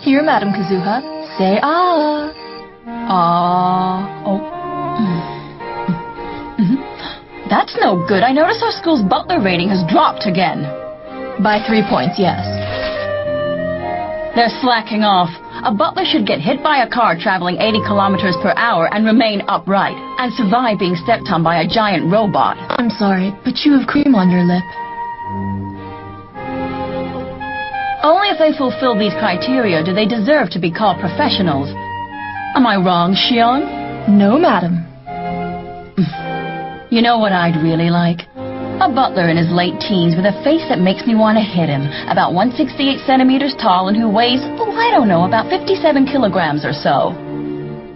Here, Madam Kazuha. Say ah. Ah. Oh. That's no good. I notice our school's butler rating has dropped again. By 3 points, yes. They're slacking off. A butler should get hit by a car traveling 80 kilometers per hour and remain upright, and survive being stepped on by a giant robot. I'm sorry, but you have cream on your lip. Only if they fulfill these criteria do they deserve to be called professionals. Am I wrong, Shion? No, madam. You know what I'd really like? A butler in his late teens with a face that makes me want to hit him, about 168 centimeters tall and who weighs, I don't know, about 57 kilograms or so.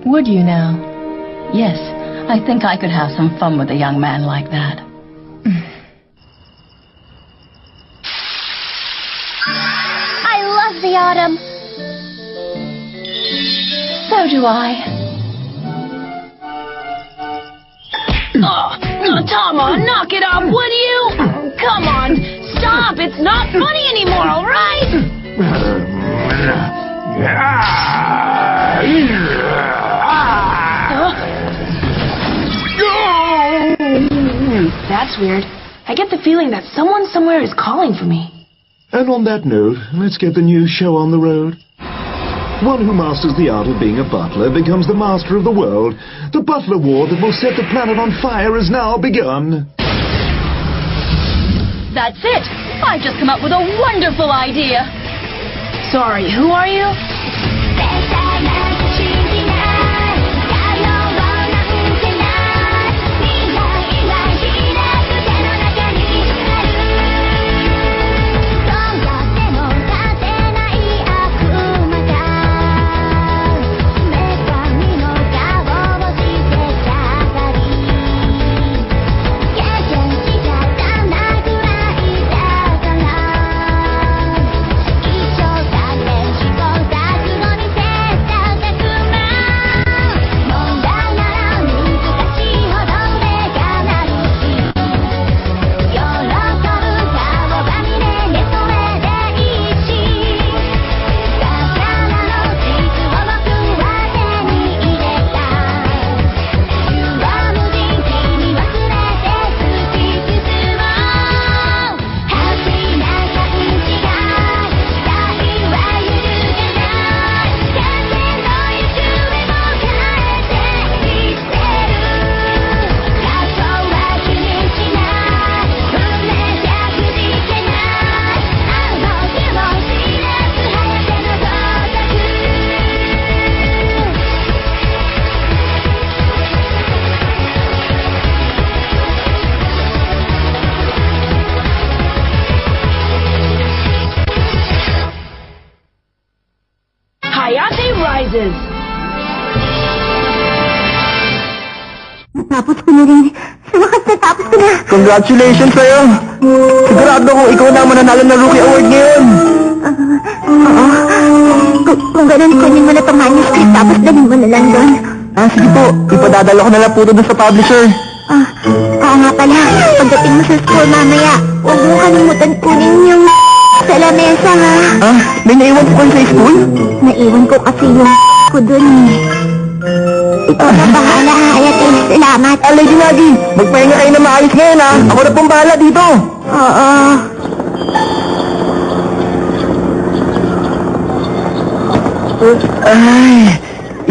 Would you now? Yes, I think I could have some fun with a young man like that. I love the autumn. So do I. Tama, knock it off, would you? Come on, stop. It's not funny anymore, all right? That's weird. I get the feeling that someone somewhere is calling for me. And on that note, let's get the new show on the road. One who masters the art of being a butler becomes the master of the world. The butler war that will set the planet on fire has now begun. That's it. I've just come up with a wonderful idea. Sorry, who are you? Natapos ko na rin. Sa wakas natapos ko na. Congratulations sa'yo. Sigurado ko ikaw na ang mananalo ng Rookie Award ngayon. Oo. Kung ganun, kunin mo na itong manuscript tapos dalhin mo na lang doon. Sige po. Ipadadala ko na lang po doon sa publisher. Oo nga pala. Pagdating mo sa school mamaya, huwag mo kalimutan kunin yung sa lamesa, ha? May naiwan ko sa school? Naiwan ko kasi yung ko doon, eh. Ikaw na bahala, Hayate. Salamat. Lady Nagi, magpahinga kayo na maayos ngayon, ha? Ako na pong bahala dito. Oo. Ay,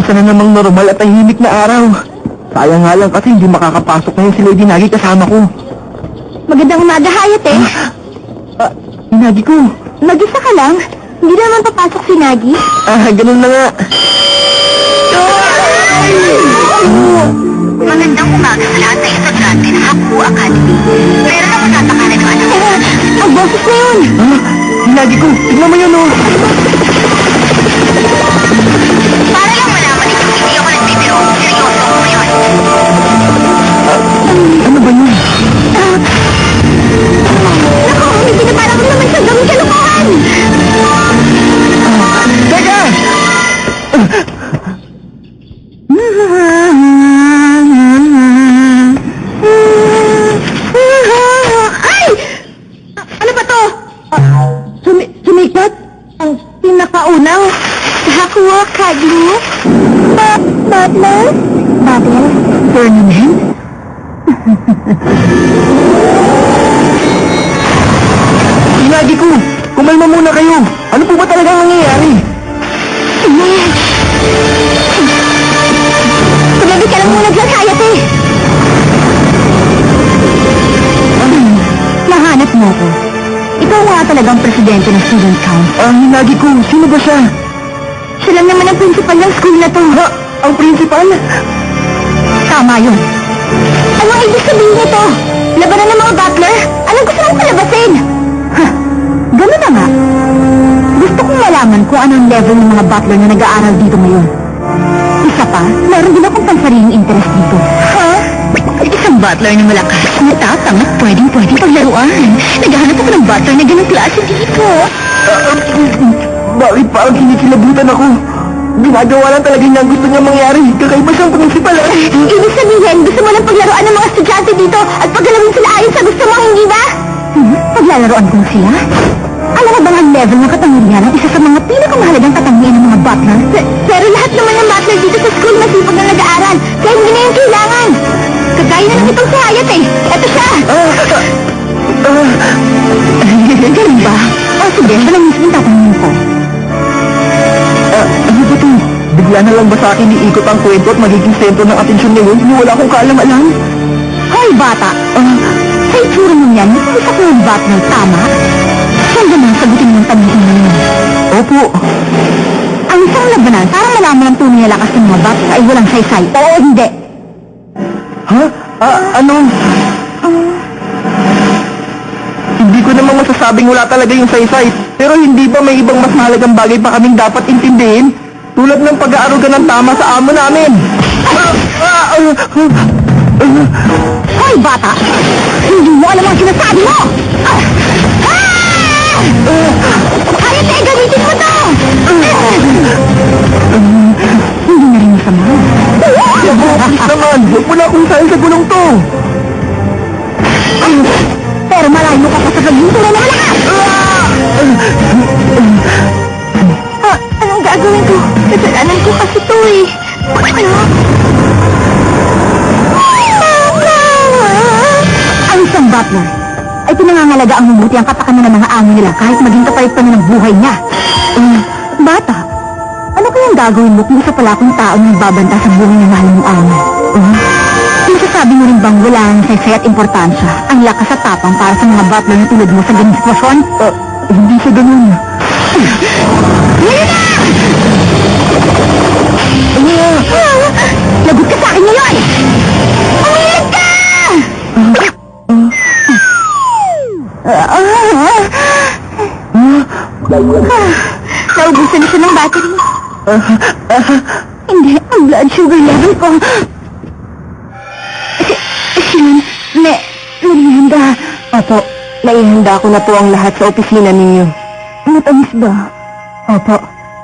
isa na namang normal at tahimik na araw. Sayang nga lang kasi hindi makakapasok ngayon si Lady Nagi kasama ko. Magandang umaga, Hayate. Nagi ko. Mag-isa ka lang? Hindi naman papasok si Nagi? Ganun na nga. Magandang umaga sa lahat ng estudyante ng Haku Academy. Meron ako tatakalan ng anak. Ang boses na yun! Nagi ko, tignan mo yun, oh. Para lang malaman ninyo, hindi ako nagbibiro. Seryoso ako ngayon. Ano ba yun? Naku, hindi na parang naman siya gawin kalukuhan! Teka! Ay! Ano ba to? Baglu? Butler? Butler? Ferdinand? Inagi ko! Kumalma muna kayo! Ano po ba talaga ang nangyayari? Tumabi ka lang muna dyan, Hayate! Nahanap mo ko. Ikaw nga talagang presidente ng student council. Hinagi ko, sino ba siya? Siya lang naman ang principal ng school na to. Ha? Ang principal? Tama yun. Ano ang ibig sabihin nito? Labanan ng mga butler? Anong gusto mong palabasin? Ha? Ganun na nga. Gusto kong malaman kung anong level ng mga butler na nag-aaral dito ngayon. Isa pa, meron din akong pansariling interest dito. Ha? Isang butler na malakas, matapang at pwedeng paglaruan. Naghahanap ako ng butler na ganang klase dito. Bakit parang kinikilabutan ako? Ginagawa lang talaga niya ang gusto niya mangyari. Kakaiba siyang principal, Ibig sabihin, gusto mo lang paglaruan ng mga estudyante dito at paggalawin sila ayon sa gusto mo, hindi ba? Paglalaroan ko sila? Alam mo bang ang level ng katangian ang isa sa mga pinakamahalagang katangian ng mga butler? Pero lahat naman ng butler dito sa school masipag na nag-aaral, kaya hindi na yung kailangan. Kagaya na lang itong si Hayate. Eto siya! Ganun ba? O sige, siya lang mismo tatanungin ko. Ano ba ito? Bigla na lang ba sa akin iikot ang kwento at magiging sentro ng atensyon ngayon? Wala akong kaalam-alam. Hoy, bata! Sa itsura mo yan, nag-uusap mo yung butler, tama? Saan naman sagutin mo ang tanongin mo yun? Opo. Ang isang labanan, para malaman ang tunay na lakas ng mga butler ay walang saysay. Oo, hindi. Ha? Ano? Hindi ko naman masasabing wala talaga yung saysay. Pero hindi ba may ibang mas mahalagang bagay pa kaming dapat intindihin? Tulad ng pag-aaruga ng tama sa amo namin. Hoy, bata! Hindi mo alam ang sinasabi mo! Kaya tayo gamitin mo to! Hindi na rin masama. Please naman, huwag mo na akong sahin sa gulong to. Pero malayo ka pa sa gagawin tunay na malakas! Anong gagawin ko? Kasalanan ko kasi to eh. Ang isang butler ay pinangangalaga ang mabuti ang kapakanan ng mga amo nila kahit maging kapalit pa niya ng buhay niya. Bata, ano kayang gagawin mo kung isa pala akong taong nagbabanta sa buhay ng mahal mong amo? Masasabi mo rin bang wala ang saysay at importansya ang lakas at tapang para sa mga butler na tulad mo sa ganung sitwasyon? Hindi sa ganun. Lagot ka sa akin ngayon! Umilag ka! Naubusan na siya ng battery. Hindi, ang blood sugar level ko. Naihanda. Opo, naihanda ko na po ang lahat sa opisina ninyo. Matamis ba? Opo,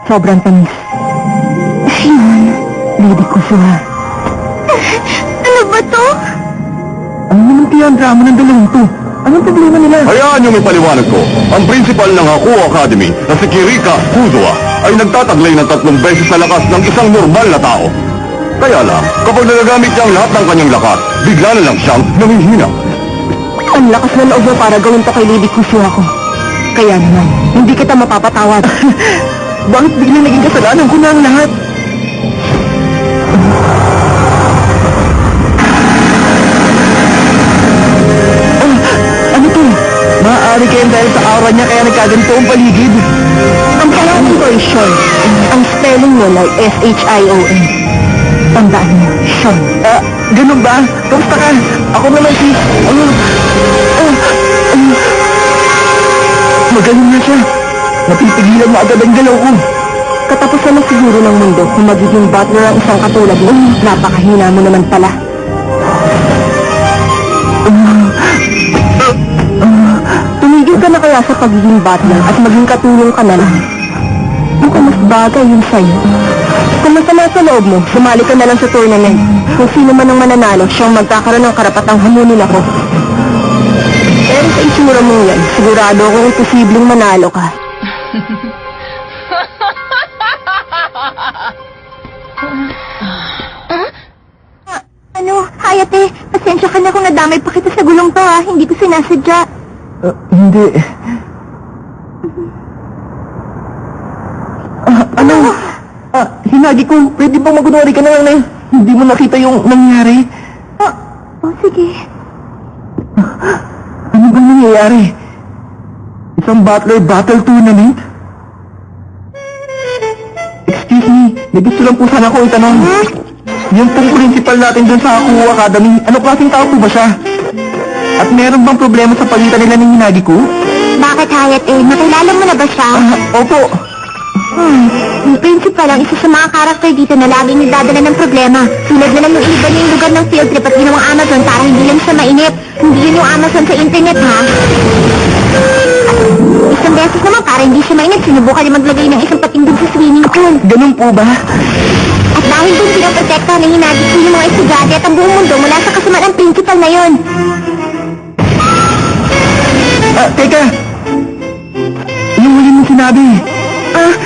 sobrang tamis. Simon. Lady Kusua. Ano ba to? Ano naman kaya ang drama ng dalawang to? Anong problema nila? Hayaan niyo may paliwanag ko. Ang principal ng Haku Academy na si Kirika Kuzua ay nagtataglay ng 3 beses sa lakas ng isang normal na tao. Kaya lang, kapag nagagamit niya ang lahat ng kanyang lakas, bigla na lang siyang nanghihina. Ang lakas na loob mo para gawin to kay Lady Kusua ko. Kaya naman, hindi kita mapapatawad. Bakit bigla naging kasalanan ko na ang lahat? Ano to? Maaari kayang dahil sa aura niya kaya nagkaganito ang paligid. Ang pangalan ko ay Sean. Ang spelling mo ay S-H-I-O-N. Tandaan mo, Sean. Ganun ba? Kamusta ka? Ako naman si... Magaling na siya. Napipigilan mo agad ang galaw ko. Katapusan na siguro ng mundo kung magiging butler ang isang katulad mo. Napakahina mo naman pala. Tumigil ka na kaya sa pagiging butler at maging katulong ka na lang. Mukhang mas bagay yun sa'yo. Kung masama sa loob mo, sumali ka na lang sa tournament. Kung sino man ang mananalo, siyang magkakaroon ng karapatang hamunin ako. Pero sa itsura mo yan, sigurado akong imposibleng manalo ka. Hayate, pasensya ka na kung nadamay pa kita sa gulong to ha. Hindi ko sinasadya. Hindi. Ano? Hinagi ko, pwede bang magunwari ka na lang na hindi mo nakita yung nangyari? Sige. Ano bang nangyayari? Isang Butler Battle Tournament? Excuse me, may gusto lang po sana akong itanong. Yung pong principal natin dun sa Aku Academy, ano klaseng tao po ba siya? At meron bang problema sa pagitan nila ni Hinagi ko? Bakit, Hayate? Nakilala mo na ba siya? Opo. Yung principal ang isa sa mga karakter dito na laging nagdadala ng problema. Tulad na lang yung iba niya yung lugar ng field trip at ginawang Amazon para hindi lang siya mainip. Hindi yun yung Amazon sa internet, ha? Isang beses naman para hindi siya mainip, sinubukan niya maglagay ng isang patingdog sa swimming pool. Ganun po ba? At dahil dun pinoprotektahan ng Hinagi ko yung mga estudyante at ang buong mundo mula sa kasamaan ng principal na yun. Teka! Yung huli mong sinabi.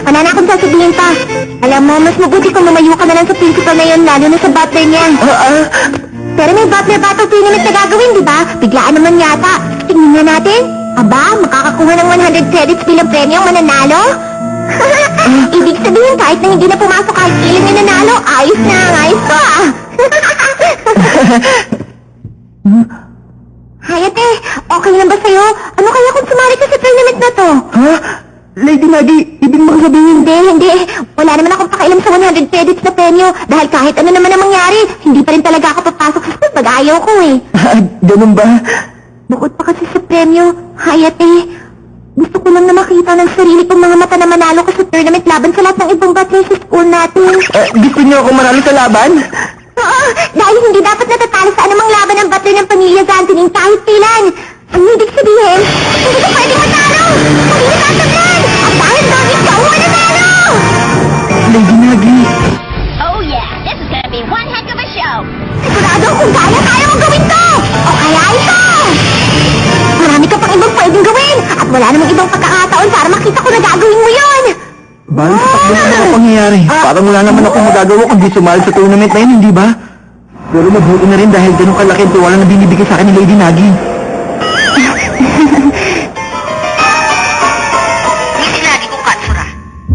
Wala na akong sasabihin pa. Alam mo, mas mabuti kung lumayo ka na lang sa principal na yun, lalo na sa butler niya. Pero may butler battle tournament na gagawin, di ba? Biglaan naman yata. Tingnan nga natin. Aba, makakakuha ng 100 credits bilang premyo ang mananalo? Ibig sabihin kahit na hindi na pumasok kahit ilan yung nanalo, ayos na, ayos to ah. Hayate, okay lang ba sa'yo? Ano kaya kung sumali ka sa tournament na to? Lady Nagi, ibig mo sabihin? Hindi. Wala naman akong pakialam sa 100 credits na premyo. Dahil kahit ano naman ang mangyari, hindi pa rin talaga ako papasok sa school pag ayaw ko eh. Ganun ba? Bukod pa kasi sa premyo, Hayate, gusto ko lang na makita ng sarili kong mga mata na manalo ko sa tournament laban sa lahat ng ibang batler sa school natin. Gusto niyo akong manalo sa laban? Oo, dahil hindi dapat natatalo sa anumang laban ng batler ng pamilya Zantining kahit kailan. Ang ibig sabihin, hindi ka pwedeng matalo! Hindi natataglan! At dahil bakit ka mananalo! Lady Nagi. Oh yeah, this is gonna be one heck of a show. Sigurado kung kaya mong gawin to! O kaya ito! Marami ka pang ibang pwedeng gawin! At wala namang ibang pagkakataon para makita ko na gagawin mo yun! Bali sa takbo na mga pangyayari. Parang wala naman akong magagawa kundi sumali sa tournament na yun, hindi ba? Pero mabuti na rin dahil ganun kalaki ang tiwala na binibigay sa akin ni Lady Nagi. Hindi lagi ko Katsura.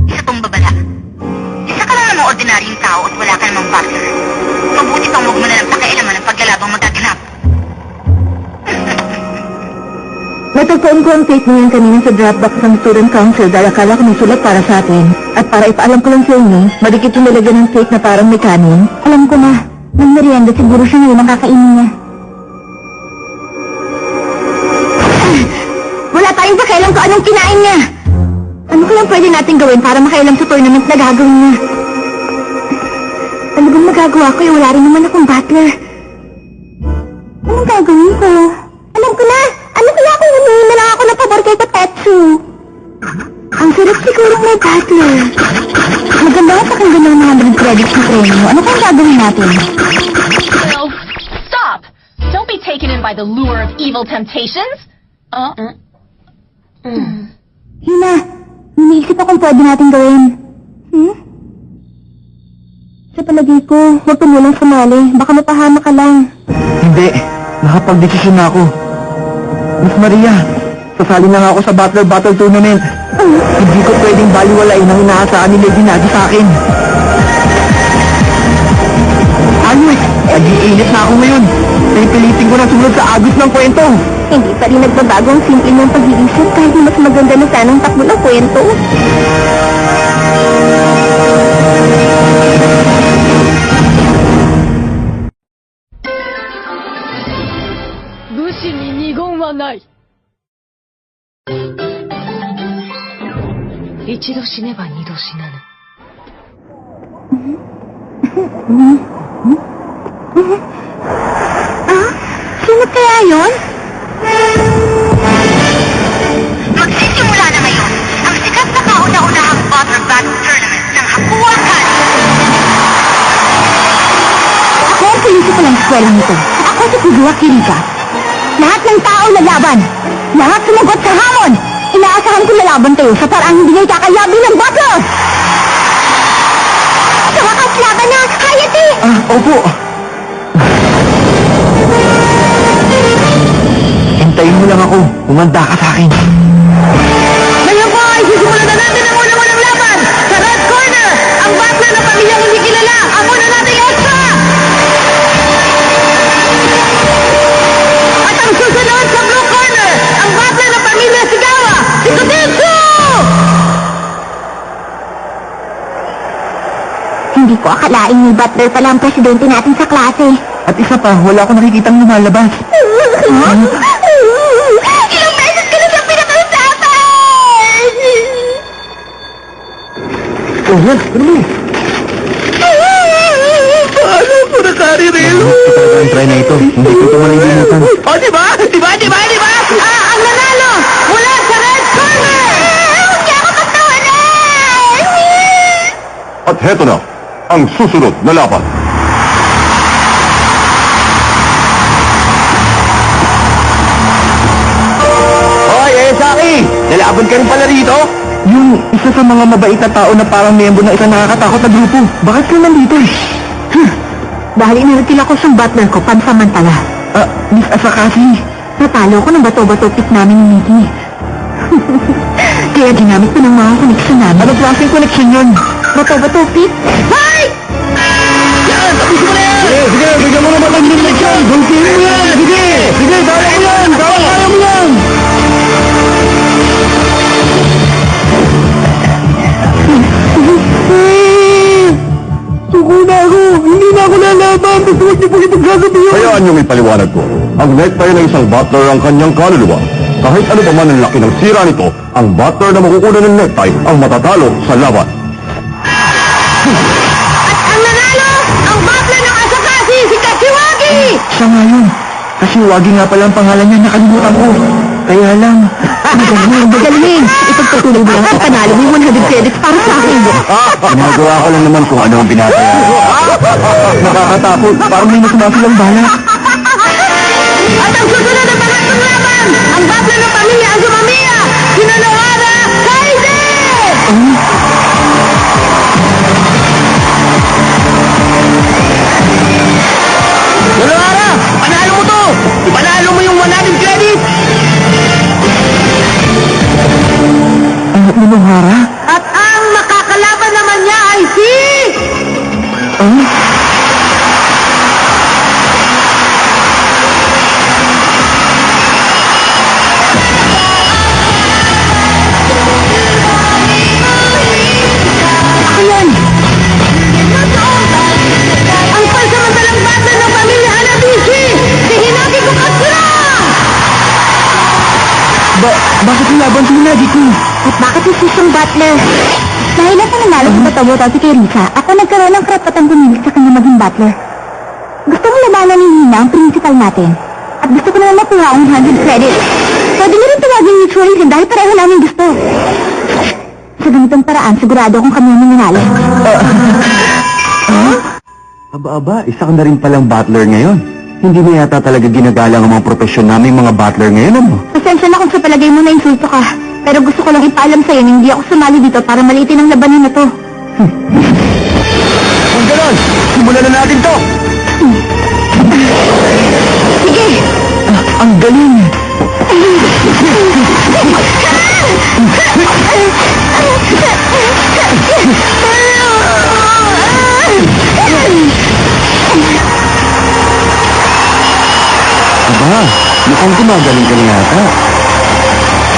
Isa tong babala. Isa ka lang namang ordinaryong tao at wala ka namang partner. Mabuti pang huwag mo na lang pakialaman ang paglalabang magaganap. Natagpuan ko ang tape niyan kanina sa Dropbox ng Student Council dahil akala ko may sulat para sa atin. At para ipaalam ko lang sa inyo, madikit yung nilagyan ng tape na parang may kanin. Alam ko na, ng merienda siguro siya ngayon ang kakainin niya. Wala tayong pakialam kung anong kinain niya. Ano kayang pwede natin gawin para makailam sa tournament na gagawin niya? Ano bang magagawa ko? Wala rin naman akong butler. Anong gagawin ko? Alam ko na! Ano kaya kung humingi na lang ako ng pabor kay Katetsu? Ang sarap siguro may butler. Maganda nga pakinggan ng 100 credits na premyo. Ano kang gagawin natin? Will, stop! Don't be taken in by the lure of evil temptations. Hina, iniisip akong pwede natin gawin. Sa palagay ko, huwag ka munang sumali. Baka mapahama ka lang. Hindi, nakapag-desisyon na ako. Miss Maria, sasali na nga ako sa Butler Battle Tournament. Hindi ko pwedeng baliwalain ang inaasahan ni Lady Nagi sa akin. Ayos, nag-iinit na ako ngayon. Pipilitin ko na sumunod sa agos ng kwento. Hindi pa rin nagbabago ang simple niyang pag-iisip kahit mas maganda na sanang takbo ng kwento. Bushi ni nigon wa nai. 一度死ねば二度死なぬ。 Sino kaya yun? Magsisimula na ngayon ang sikat na kauna-unahang Butler Battle Tournament ng Aku Academy. Ako ang principal ng eskwela nito. At ako si Kuzua Kirika. Lahat ng tao lalaban. Lahat sumagot sa hamon. Inaasahan ko lalaban kayo sa parang hindi niyo kakaya bilang butler. Sa wakas laban na, Hayate! Opo. Hintayin mo lang ako. Umanda ka sa akin. Ngayon po ay sisimulan na natin ang unang laban! Sa red corner, ang butler ng pamilyang hindi kilala! Ang una nating extra! At ang susunod sa blue corner, ang butler ng pamilya Sigawa! Si Kutetsu! Hindi ko akalain ni butler pala ang presidente natin sa klase. At isa pa, wala akong nakikitang lumalabas. Ilang beses ka na siyang pinakausapan! Oh, yan. Ano mo? Paano ko nakariril? Ito talaga ang try na ito. Hindi ko ito malilimutan. Oh, di ba? Ang nanalo mula sa red corner! Hindi ako pagtawanan! At heto na, ang susunod na laban. Hoy, Saki! Lalaban ka rin pala rito? Yung isa sa mga mabait na tao na parang miyembro ng isang nakakatakot na grupo. Bakit ka nandito? Dahil inaratil ako sa butler ko pansamantala. Miss Asakashi. Natalo ko ng bato-bato pick namin ni Mickey. Kaya ginamit ko ng mga koneksyon namin. Ano klaseng koneksyon yun? Bato-bato pick? Hoy! Yan! Tapos mo na yan! Sige, bigyan mo naman ng koneksyon! Gulpin mo yan! Sige! Sige, kaya mo yan! Kaya mo yan! Suko na ako! Hindi na ako lalaban! Basta huwag niyo po itong sasabihin! Hayaan niyong ipaliwanag ko. Ang necktie ng isang butler ang kanyang kaluluwa. Kahit ano pa man ang laki ng sira nito, ang butler na makukuha ng necktie ang matatalo sa laban. Ang nanalo! Ang butler ng Asakashi! Si Kashiwagi! Siya nga yun. Kasi wagi nga pala ang pangalan niya, nakalimutan ko. Kaya lang, Magaling! Ipagpatuloy mo lang at panalo mo 100 credits para sa akin. ginagawa ko lang naman kung ano ang binabayaran. Nakakatakot, parang may nasumasilang bala. At ang susunod na panatong laban, ang butler ng pamilya Azumamiya, si Nonohara Kaide! Nonohara! Panalo mo to! Ipanalo mo yung 100 credit! Nonohara? At ang makakalaban naman niya ay si... Ayan! Ang pansamantalang butler ng pamilya Hanabishi, si Hinagi Kukatsura! Bakit nilaban si Hinagi ko? At bakit isisang butler? Dahil ako nanalo sa bato-bato si Kirisa, ako nagkaroon ng karapatang gumilig sa kanya maging butler. Gusto mo labanan ni Hina ang principal natin. At gusto ko naman makuha ang 100 credits. Pwede niyo rin tawagin mutualism dahil pareho namin gusto. Sa ganitong paraan, sigurado akong kami ang nanalo. Aba, isa ka na rin palang butler ngayon. Hindi mo yata talaga ginagalang ang mga profesyon naming mga butler ngayon, ano? Pasensya na kung sa palagay mo na insulto ka. Pero gusto ko lang ipaalam sa'yo na hindi ako sumali dito para maliitin ang labanan na to. Kung gano'n, simulan na natin to! Sige! Ang galing! Aba, mukhang gumagaling ka na yata.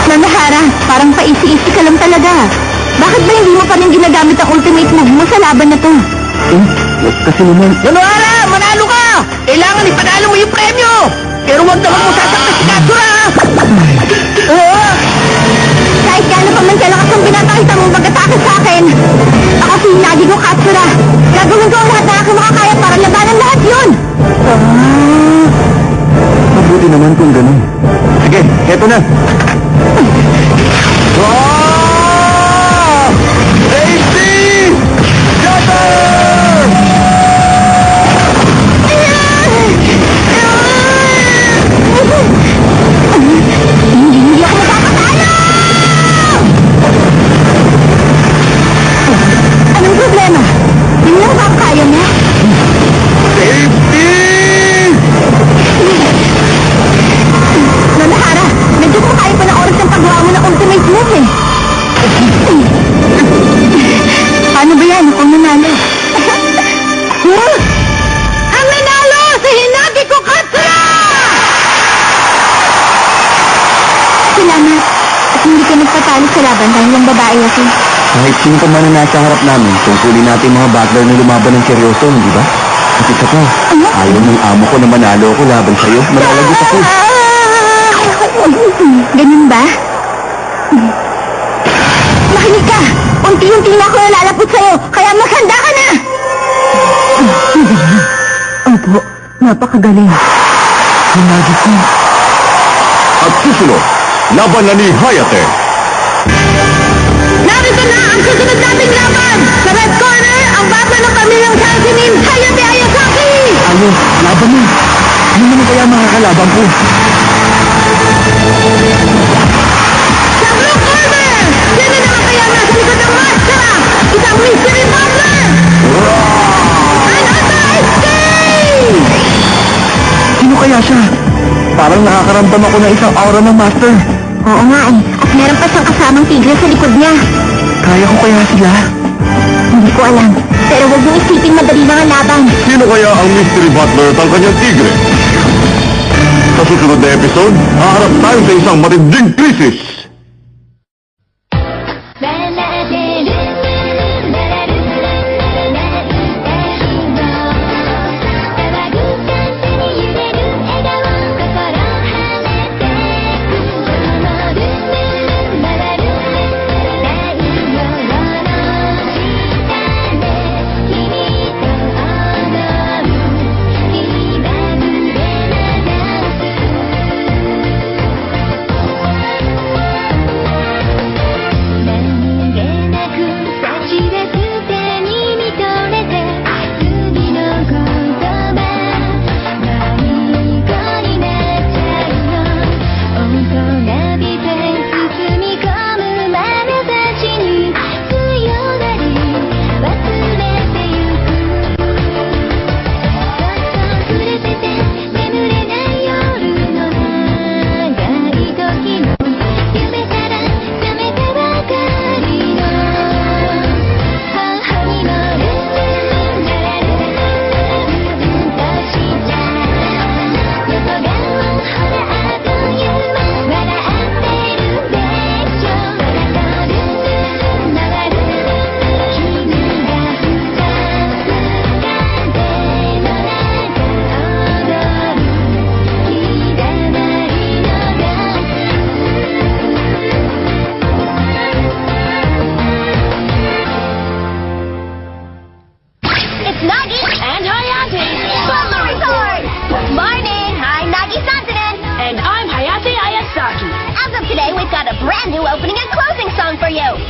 Nanahara, parang paisi-isi ka lang talaga. Bakit ba hindi mo pa rin ginagamit ang ultimate move mo sa laban na to? Kasi naman... Nanahara, manalo ka! Kailangan ipanalo mo yung premyo! Pero wag naman mo sasakta si Katsura! Kahit gaano pa man kalakas ang pinapakita mo mag-atake sa akin, ako si Hinagi ko Katsura. Gagawin ko ang lahat na aking makakaya para labanan lahat yun! Mabuti naman kung gano'n. Sige, eto na. Safety! Shutter! Hindi ka nagpatalo sa laban dahil yung babae kasi. Kahit sino pa man na nasa harap namin, tungkulin natin mga butler na lumaban ng seryoso, di ba? At isa pa, ayaw ng amo ko na manalo ako laban sa'yo. Malalagot ako. Ganun ba? Makinig ka! Unti-unti na ako nalalapot sa'yo, kaya maghanda ka na! Opo, napakagaling. Hinagi ko. At susunod, laban na ni Hayate. Narito na ang susunod nating laban! Sa red corner, ang baba ng pamilyang Sanshinin, Hayate Ayasaki! Ano, laban mo. Ano naman kaya makakalaban ko? Sa blue corner, sino naman kaya nasa likod ng maskara? Isang mystery butler! An authorized game! Sino kaya siya? Parang nakakaramdam ako ng isang aura ng master. Oo nga eh, at meron pa siyang kasamang tigre sa likod niya. Kaya ko kaya sila? Hindi ko alam, pero huwag mong isipin madali lang ang laban. Sino kaya ang mystery butler at ang kanyang tigre? Sa susunod na episode, haharap tayo sa isang matinding krisis.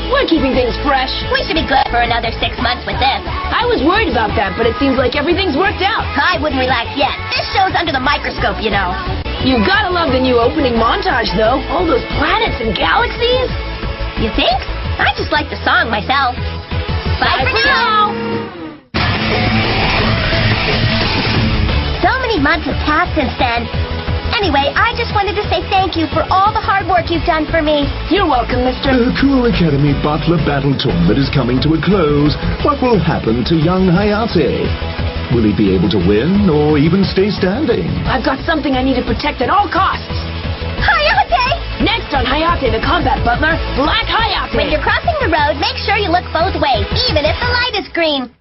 We're keeping things fresh. We should be good for another 6 months with this. I was worried about that, but it seems like everything's worked out. I wouldn't relax yet. This show's under the microscope, you know. You gotta love the new opening montage, though. All those planets and galaxies. You think? I just like the song myself. Bye for now. So many months have passed since then. Anyway, I just wanted to say thank you for all the hard work you've done for me. You're welcome, Mr. The Cool Academy Butler Battle Tournament is coming to a close. What will happen to young Hayate? Will he be able to win or even stay standing? I've got something I need to protect at all costs. Hayate! Next on Hayate the Combat Butler, Black Hayate. When you're crossing the road, make sure you look both ways, even if the light is green.